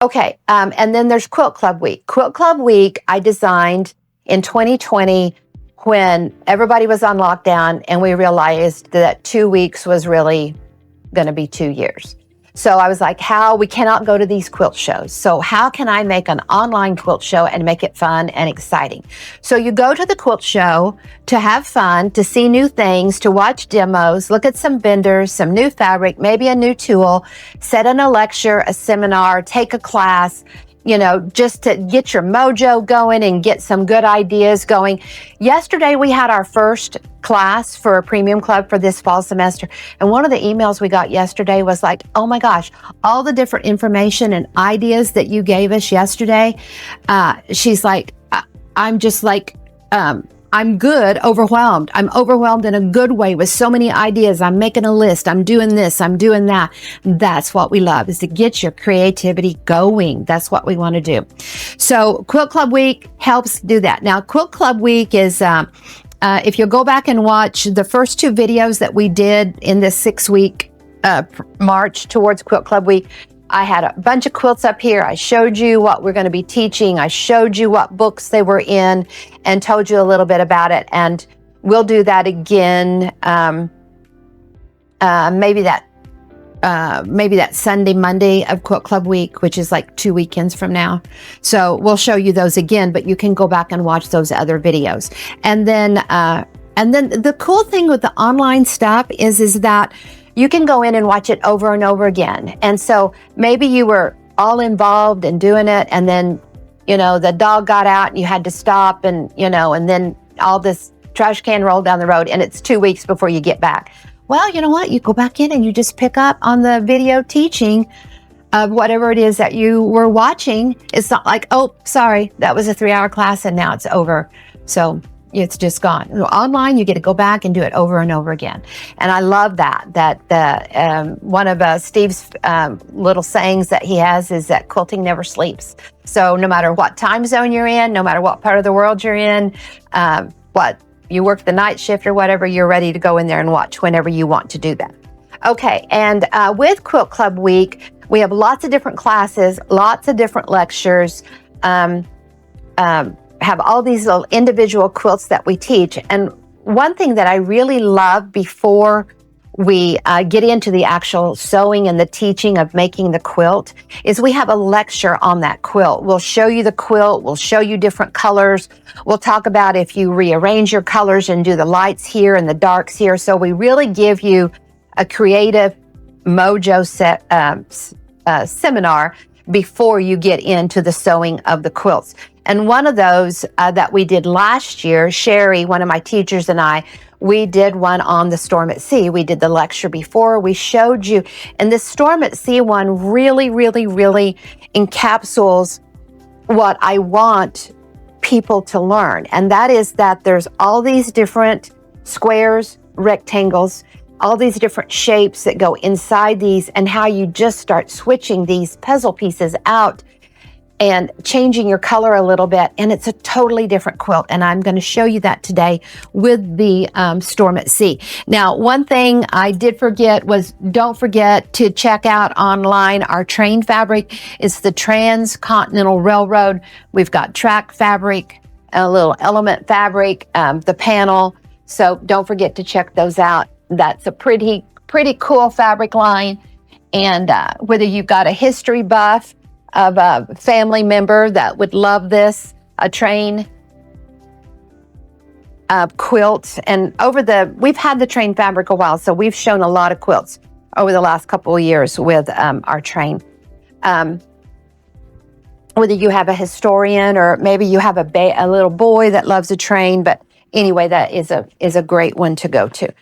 Okay, and then there's Quilt Club Week. Quilt Club Week I designed in 2020 when everybody was on lockdown and we realized that 2 weeks was really going to be 2 years. So I was like, we cannot go to these quilt shows. So how can I make an online quilt show and make it fun and exciting? So you go to the quilt show to have fun, to see new things, to watch demos, look at some vendors, some new fabric, maybe a new tool, set in a lecture, a seminar, take a class, just to get your mojo going and get some good ideas going. Yesterday, we had our first class for a premium club for this fall semester. And one of the emails we got yesterday was like, oh my gosh, all the different information and ideas that you gave us yesterday. She's like, I'm just like, I'm overwhelmed. I'm overwhelmed in a good way with so many ideas. I'm making a list. I'm doing this. I'm doing that. That's what we love, is to get your creativity going. That's what we want to do. So Quilt Club Week helps do that. Now, Quilt Club Week is, if you'll go back and watch the first 2 videos that we did in this 6-week march towards Quilt Club Week, I had a bunch of quilts up here. I showed you what we're going to be teaching. I showed you what books they were in and told you a little bit about it. And we'll do that again, maybe that Sunday, Monday of Quilt Club Week, which is like 2 weekends from now. So we'll show you those again, but you can go back and watch those other videos. And then the cool thing with the online stuff is that you can go in and watch it over and over again. And so maybe you were all involved in doing it, and then, the dog got out and you had to stop, and, and then all this trash can rolled down the road, and it's 2 weeks before you get back. Well, you know what? You go back in and you just pick up on the video teaching of whatever it is that you were watching. It's not like, oh, sorry, that was a 3-hour class and now it's over. So it's just gone. Online, you get to go back and do it over and over again. And I love that one of Steve's little sayings that he has is that quilting never sleeps. So no matter what time zone you're in, no matter what part of the world you're in, what you work the night shift or whatever, you're ready to go in there and watch whenever you want to do that. Okay, and with Quilt Club Week, we have lots of different classes, lots of different lectures, have all these little individual quilts that we teach. And one thing that I really love before we get into the actual sewing and the teaching of making the quilt is we have a lecture on that quilt. We'll show you the quilt. We'll show you different colors. We'll talk about if you rearrange your colors and do the lights here and the darks here. So we really give you a creative mojo seminar before you get into the sewing of the quilts. And one of those that we did last year, Sherry, one of my teachers, and we did one on the Storm at Sea. We did the lecture before. We showed you, and this Storm at Sea one really, really, really encapsulates what I want people to learn. And that is that there's all these different squares, rectangles, all these different shapes that go inside these, and how you just start switching these puzzle pieces out and changing your color a little bit, and it's a totally different quilt. And I'm going to show you that today with the Storm at Sea. Now, one thing I did forget was, don't forget to check out online our train fabric. It's the Transcontinental Railroad. We've got track fabric, a little element fabric, the panel. So don't forget to check those out. That's a pretty cool fabric line. And whether you've got a history buff of a family member that would love this, a train quilt. And we've had the train fabric a while, so we've shown a lot of quilts over the last couple of years with our train. Whether you have a historian or maybe you have a little boy that loves a train, but anyway, that is a great one to go to.